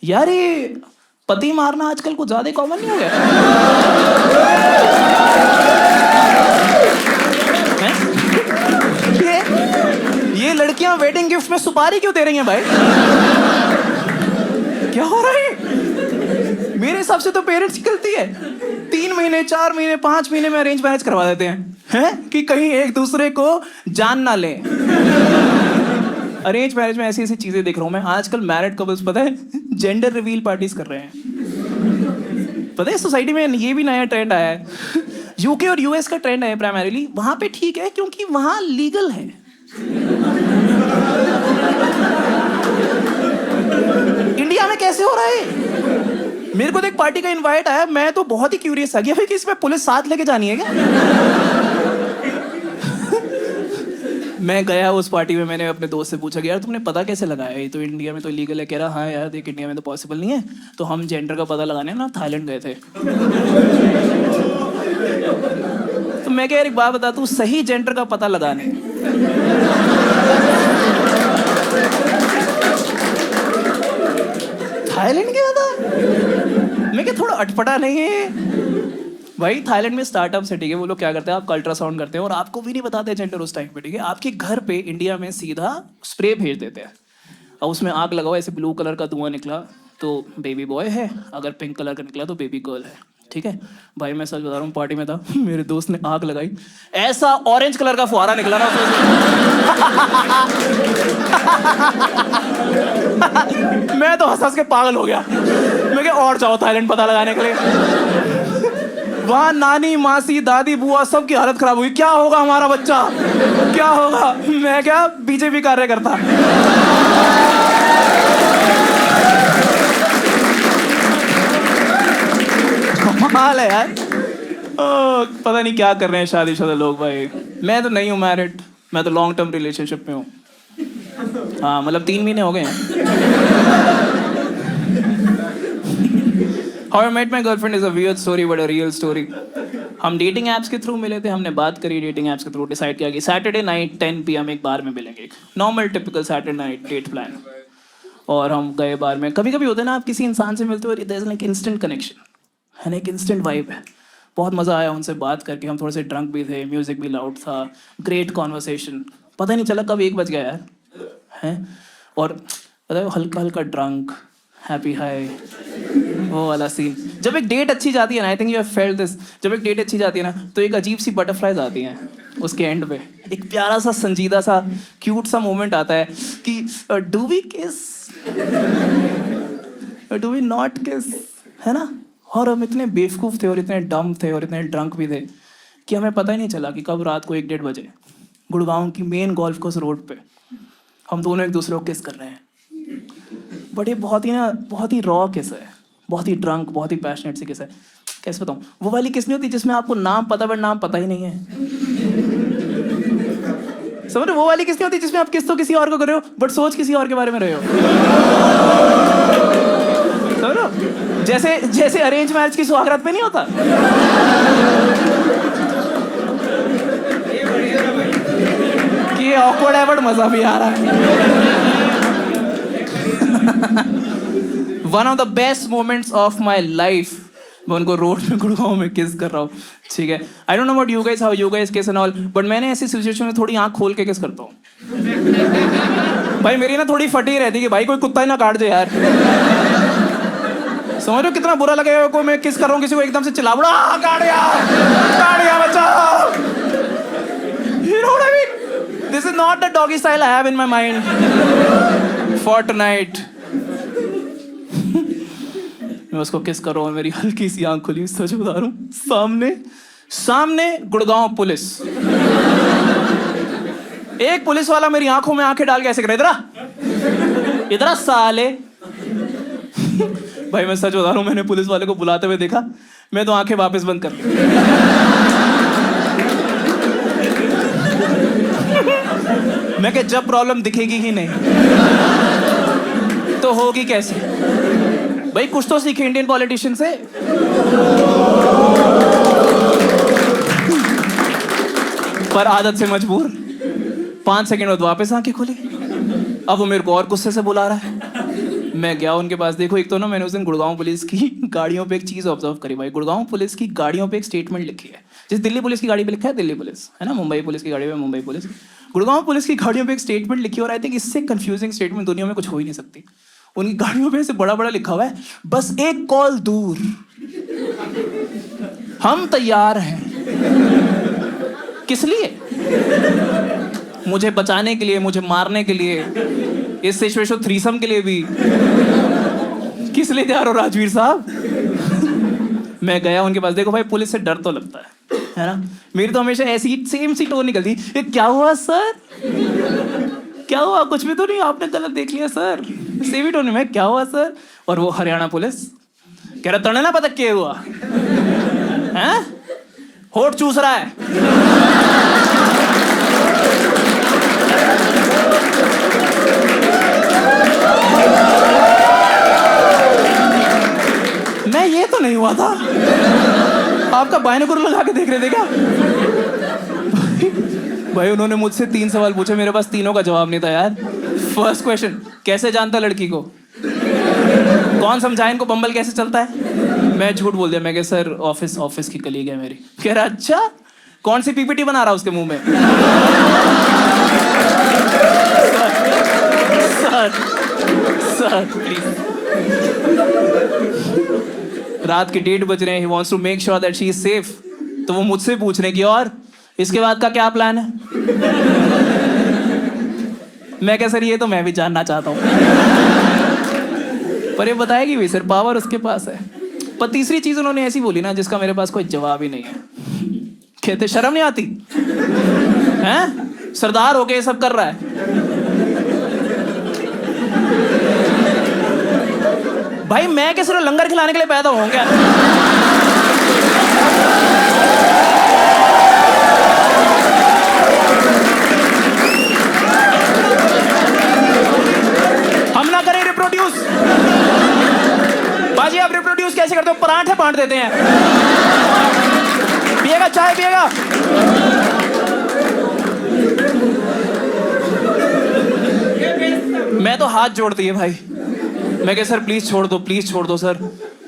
यार ये पति मारना आजकल कुछ ज्यादा कॉमन नहीं हो गया हैं? ये लड़कियां वेडिंग गिफ्ट में सुपारी क्यों दे रही हैं भाई? क्या हो रहा है? मेरे हिसाब से तो पेरेंट्स की गलती है। 3 महीने 4 महीने 5 महीने में अरेंज मैरिज करवा देते हैं कि कहीं एक दूसरे को जान ना ले। अरेंज मैरिज में ऐसी ऐसी चीजें देख रहा हूं मैं आजकल। मैरिड कपल्स पता है जेंडर रिवील पार्टीज कर रहे हैं। पता है सोसाइटी में ये भी नया ट्रेंड आया है। यूके और यूएस का ट्रेंड है प्राइमरीली। वहां पे ठीक है क्योंकि वहां लीगल है। इंडिया में कैसे हो रहा है? मेरे को तो एक पार्टी का इनवाइट आया, मैं तो बहुत ही क्यूरियस आ गया भाई कि इसमें पुलिस साथ लेके जानी है क्या? मैं गया उस पार्टी में, मैंने अपने दोस्त से पूछा कि यार तुमने पता कैसे लगाया? ये तो इंडिया में तो इलीगल है। कह रहा हाँ यार देख इंडिया में तो पॉसिबल नहीं है, तो हम जेंडर का पता लगाने ना थाईलैंड गए थे। तो मैं कह यार एक बात बता, तू सही जेंडर का पता लगाने थाईलैंड गया था? मैं क्या थोड़ा अटपटा नहीं है भाई? थाईलैंड में स्टार्टअप्स है, ठीक है, वो लोग क्या करते हैं, आपका अल्ट्रासाउंड करते हैं और आपको भी नहीं बताते जेंडर उस टाइम पे, ठीक है, आपके घर पे इंडिया में सीधा स्प्रे भेज देते हैं और उसमें आग लगाओ, ऐसे ब्लू कलर का धुआं निकला तो बेबी बॉय है, अगर पिंक कलर का निकला तो बेबी गर्ल है, ठीक है। भाई मैं सच बता रहा हूँ, पार्टी में था, मेरे दोस्त ने आग लगाई, ऐसा ऑरेंज कलर का फुहारा निकला ना मैं तो हंस हंस के पागल हो गया। मैं क्या और जाओ थाईलैंड पता लगाने के लिए। वहां नानी मासी दादी बुआ सबकी हालत खराब हुई। क्या होगा हमारा बच्चा, क्या होगा? मैं क्या बीजेपी कार्यकर्ता। कमाल है यार। पता नहीं क्या कर रहे हैं शादीशुदा लोग भाई। मैं तो नहीं हूँ मैरिड, मैं तो लॉन्ग टर्म रिलेशनशिप में हूँ। हाँ मतलब 3 महीने हो गए हैं। How I met my girlfriend is a weird story but a real story. हम डेटिंग ऐप्स के थ्रू मिले थे, हमने बात करी डेटिंग ऐप्स के थ्रू, डिसाइड किया कि सैटरडे नाइट 10 PM एक बार में मिलेंगे, normal typical Saturday night date plan. और हम गए बार में। कभी कभी होता है ना, आप किसी इंसान से मिलते हो, there is like instant connection है ना, एक इंस्टेंट वाइब है। बहुत मज़ा आया उनसे बात करके। हम थोड़े से ड्रंक भी थे, म्यूजिक भी लाउड था, ग्रेट कॉन्वर्सेशन, पता नहीं चला कब 1 बज गया यार हैं। और पता है हल्का हल्का ड्रंक, हैप्पी हाई, वो वाला सीन। जब एक डेट अच्छी जाती है ना, I think you have felt this, जब एक डेट अच्छी जाती है ना तो एक अजीब सी बटरफ्लाइज आती हैं उसके एंड पे। एक प्यारा सा संजीदा सा क्यूट सा मोमेंट आता है कि डू वी किस, डू वी नॉट किस, है ना। और हम इतने बेवकूफ़ थे और इतने डम थे और इतने ड्रंक भी थे कि हमें पता ही नहीं चला कि कब रात को 1-1:30 बजे गुड़गांव की मेन गोल्फ कोर्स रोड पे हम दोनों एक दूसरे को किस कर रहे हैं। बट ये बहुत ही रॉ किस है, बहुत ही ड्रंक, बहुत ही पैशनेट सी किस है। कैसे बताऊँ? वो वाली किस नहीं होती जिसमें आपको नाम पता बट नाम पता ही नहीं है। समझ रहे? वो वाली किस नहीं होती जिसमें आप किस तो किसी और को कर रहे हो बट सोच किसी और के बारे में रहे हो। समझ रहे हो? जैसे अरेंज मैरिज की सुहागरात पे नहीं होता। कि ये ऑकवर्ड है बट मजा भी आ रहा है। One of the best moments of my life, मैं उनको रोड में गुड़गांव में किस कर रहा हूँ, ठीक है। I don't know about you guys, how you guys किस एंड ऑल, बट मैंने ऐसी सिचुएशन में थोड़ी आंख खोल के किस करता हूँ। भाई मेरी ना थोड़ी फटी रहती कि भाई कोई कुत्ता ही ना काट दे यार। समझ रहे हो कितना बुरा लगेगा को मैं किस कर रहा हूँ, किसी को एकदम से चिल्ला बुड़ा काट गया बचाओ। You know what I mean? This is not the doggy style I have in my mind for tonight. मैं उसको किस कर रहा हूँ, मेरी हल्की सी आंख खुली, सच बता रहा हूँ, सामने गुड़गांव पुलिस। एक पुलिस वाला मेरी आंखों में आंखें डाल के ऐसे कर रहा, इधर साले। भाई मैं सच बता रहा हूँ, मैंने पुलिस वाले को बुलाते हुए देखा, मैं तो आंखें वापस बंद कर ली। मैं क्या जब प्रॉब्लम दिखेगी ही नहीं तो होगी कैसे? भाई कुछ तो सीखे इंडियन पॉलिटिशियन से। पर आदत से मजबूर 5 सेकंड बाद वापस आंखें खोली। अब वो मेरे को और गुस्से से बुला रहा है। मैं गया उनके पास। देखो एक तो ना मैंने उस दिन गुड़गांव पुलिस की गाड़ियों पे एक चीज़ ऑब्जर्व करी भाई। गुड़गांव पुलिस की गाड़ियों पे एक स्टेटमेंट लिखी है, जैसे दिल्ली पुलिस की गाड़ी पे लिखा है दिल्ली पुलिस, है ना, मुंबई पुलिस की गाड़ी पे मुंबई पुलिस। गुड़गांव पुलिस की गाड़ियों पे एक स्टेटमेंट लिखी है, और आई थिंक इससे कंफ्यूजिंग स्टेटमेंट दुनिया में कुछ हो ही नहीं सकती। उनकी गाड़ियों पे ऐसे बड़ा बड़ा लिखा हुआ है, बस एक कॉल दूर हम तैयार हैं। किस लिए? मुझे बचाने के लिए, मुझे मारने के लिए, इस सिचुएशन थ्रीसम के लिए भी। किस लिए तैयार हो राजवीर साहब? मैं गया उनके पास। देखो भाई पुलिस से डर तो लगता है ना। मेरी तो हमेशा ऐसी सेम सी टोन निकलती, ये क्या हुआ सर? क्या हुआ? कुछ भी तो नहीं, आपने गलत देख लिया सर। सेम ही टोन में, क्या हुआ सर? और वो हरियाणा पुलिस कह रहा तने ना पता क्या हुआ है, होठ चूस रहा है। मैं ये तो नहीं हुआ था। आपका बायनोकुलर लगा के देख रहे थे क्या? भाई उन्होंने मुझसे 3 सवाल पूछे, मेरे पास तीनों का जवाब नहीं था यार। फर्स्ट क्वेश्चन, कैसे जानता लड़की को? कौन समझाए इनको बम्बल कैसे चलता है? मैं झूठ बोल दिया, मैं कहा सर ऑफिस की कलीग है मेरी। कह रहा अच्छा, कौन सी पीपीटी बना रहा उसके मुंह में? Sir please. रात के 1:30 बज रहे हैं, he wants to make sure that she is safe। तो वो मुझसे पूछने की, और इसके बाद का क्या प्लान है? मैं कह सर ये तो मैं भी जानना चाहता हूँ। पर ये बताएगी भी सर, पावर उसके पास है। पर तीसरी चीज उन्होंने ऐसी बोली ना जिसका मेरे पास कोई जवाब ही नहीं है। कहते शर्म नहीं आती हैं? सरदार होके ये सब कर रहा है। भाई मैं क्या सिर्फ लंगर खिलाने के लिए पैदा हुआ हूं क्या? हम ना करें रिप्रोड्यूस। बाजी आप रिप्रोड्यूस कैसे करते हो? पराठे बांट देते हैं। पिएगा चाय पिएगा? मैं तो हाथ जोड़ती है भाई। मैं कह सर प्लीज छोड़ दो सर,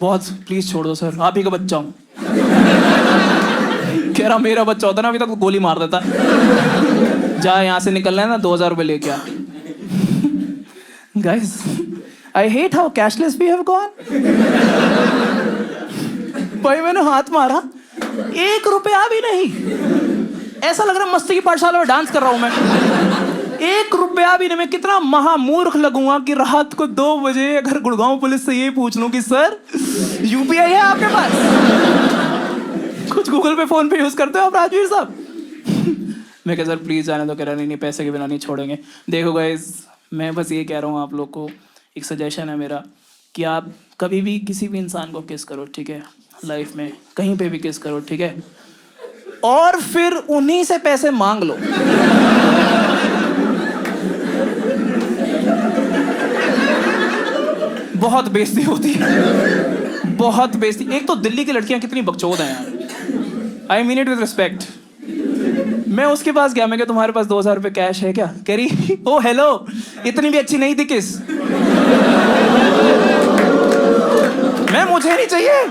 बहुत प्लीज छोड़ दो सर, आप ही का बच्चा हूं। कह रहा मेरा बच्चा होता ना अभी तक तो गोली मार देता। जा यहाँ से निकलना है ना, 2000 रुपये लेके आ। Guys I hate how cashless we have gone. भाई मैंने हाथ मारा, 1 रुपया भी नहीं। ऐसा लग रहा मस्ती की पाठशाला में डांस कर रहा हूं मैं। 1 रुपया भी नहीं। मैं कितना महामूर्ख लगूंगा कि रात को 2 बजे अगर गुड़गांव पुलिस से ये पूछ लूं कि सर यूपीआई है आपके पास? कुछ गूगल पे फोन पे यूज करते हो आप राजवीर साहब? मैं कह सर प्लीज जाने दो। कह रहा नहीं पैसे के बिना नहीं छोड़ेंगे। देखो गाइस मैं बस ये कह रहा हूँ आप लोग को, एक सजेशन है मेरा कि आप कभी भी किसी भी इंसान को किस करो, ठीक है, लाइफ में कहीं पे भी किस करो, ठीक है, और फिर उन्हीं से पैसे मांग लो। बहुत बेइज्जती होती है, बहुत बेइज्जती। एक तो दिल्ली की लड़कियां कितनी बकचोद हैं यार। I mean it with respect. मैं उसके पास गया, मैं क्या तुम्हारे पास 2000 रुपये कैश है क्या? कह रही ओ हेलो, इतनी भी अच्छी नहीं थी किस। मैं मुझे नहीं चाहिए,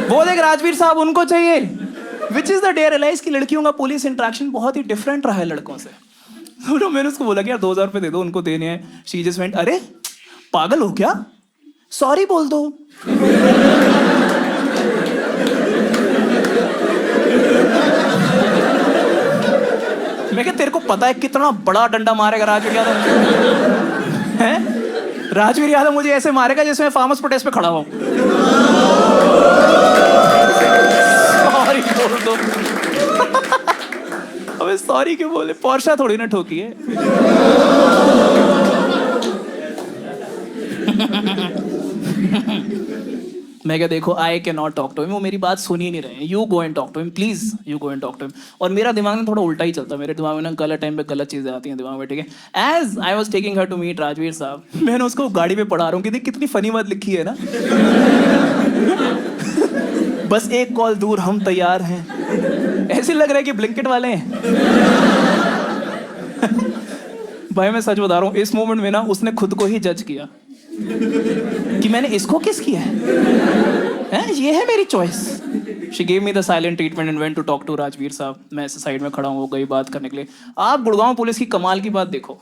वो देख राजवीर साहब उनको चाहिए। Which is the day realize की लड़कियों का पुलिस इंटरेक्शन बहुत ही डिफरेंट रहा है लड़कों से। तो मैंने उसको बोला कि यार 2000 रुपये दे दो, उनको देने हैं। शी जस्ट वेंट, अरे पागल हो क्या, सॉरी बोल दो। मैं क्या तेरे को पता है कितना बड़ा डंडा मारेगा राजवीर यादव? हैं? राजवीर यादव मुझे ऐसे मारेगा जैसे मैं फार्मर्स प्रोटेस्ट पे खड़ा हूं। सॉरी बोल दो। अबे सॉरी क्यों बोले? पोर्शा थोड़ी ना ठोकी है। मैं क्या देखो I can not talk to him, वो मेरी बात सुन ही नहीं रहे हैं। You go and talk to him please, you go and talk to him. और मेरा दिमाग में थोड़ा उल्टा ही चलता है, मेरे दिमाग में ना गलत टाइम पे गलत चीजें आती हैं दिमाग में, ठीक है। As I was taking her to meet Rajveer साहब, मैंने उसको गाड़ी पे पढ़ा रहा हूँ कि देख कितनी फनी बात लिखी है ना। बस एक कॉल दूर हम तैयार हैं। ऐसे लग रहा है कि ब्लिंकिट वाले हैं। भाई मैं सच बता रहा हूँ, इस मोमेंट में ना उसने खुद को ही जज किया। कि मैंने इसको किस किया है? ये है मेरी choice. She gave me the silent treatment and went to talk to Rajveer साहब। मैं ऐसे साइड में खड़ा हूँ, वो गई बात करने के लिए। आप गुड़गांव पुलिस की कमाल की बात देखो,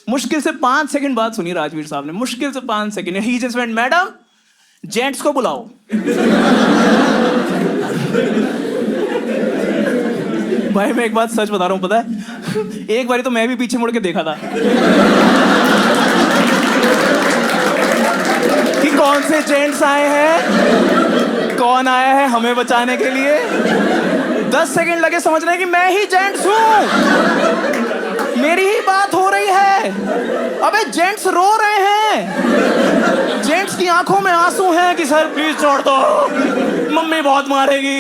मुश्किल से 5 सेकंड बात सुनी राजवीर साहब ने, मुश्किल से 5 सेकंड। ही जस्ट वेंट, मैडम जेंट्स को बुलाओ। भाई मैं एक बात सच बता रहा हूँ, पता है एक बारी तो मैं भी पीछे मुड़ के देखा था कि कौन से जेंट्स आए हैं, कौन आया है हमें बचाने के लिए। 10 सेकंड लगे समझने कि मैं ही जेंट्स हूं, मेरी ही बात हो रही है। अबे जेंट्स रो रहे हैं, जेंट्स की आंखों में आंसू हैं कि सर प्लीज छोड़ दो, मम्मी बहुत मारेगी।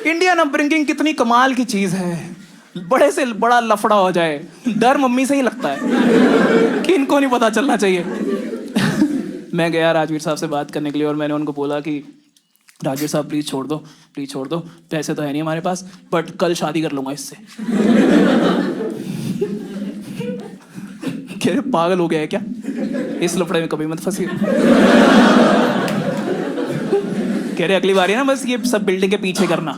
इंडियन अपब्रिंगिंग कितनी कमाल की चीज है। बड़े से बड़ा लफड़ा हो जाए, डर मम्मी से ही लगता है कि इनको नहीं पता चलना चाहिए। मैं गया राजवीर साहब से बात करने के लिए और मैंने उनको बोला कि राजवीर साहब प्लीज छोड़ दो, प्लीज छोड़ दो, पैसे तो है नहीं हमारे पास, बट कल शादी कर लूंगा इससे। कह रहे पागल हो गया है क्या, इस लफड़े में कभी मत फंसिए। कह रहे अगली बार है ना बस ये सब बिल्डिंग के पीछे करना,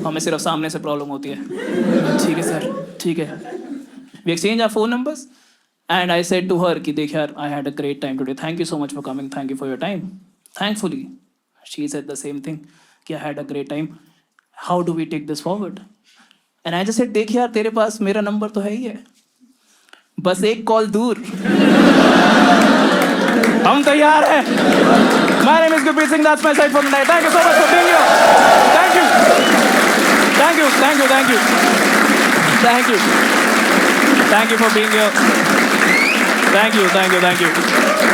हमें सिर्फ सामने से प्रॉब्लम होती है। ठीक है सर, ठीक है। We exchange our phone numbers and I said to her कि देख यार, I had a great time today, thank you so much for coming, thank you for your time. Thankfully she said the same thing कि I had a great time, how do we take this forward. And I just said देख यार, तेरे पास मेरा number तो है ही है, बस एक कॉल दूर। हम तैयार हैं। My name is Gurpreet Singh. That's my side for tonight. Thank you so much for being here. Thank you. Thank you. Thank you. Thank you. Thank you. Thank you for being here. Thank you. Thank you. Thank you.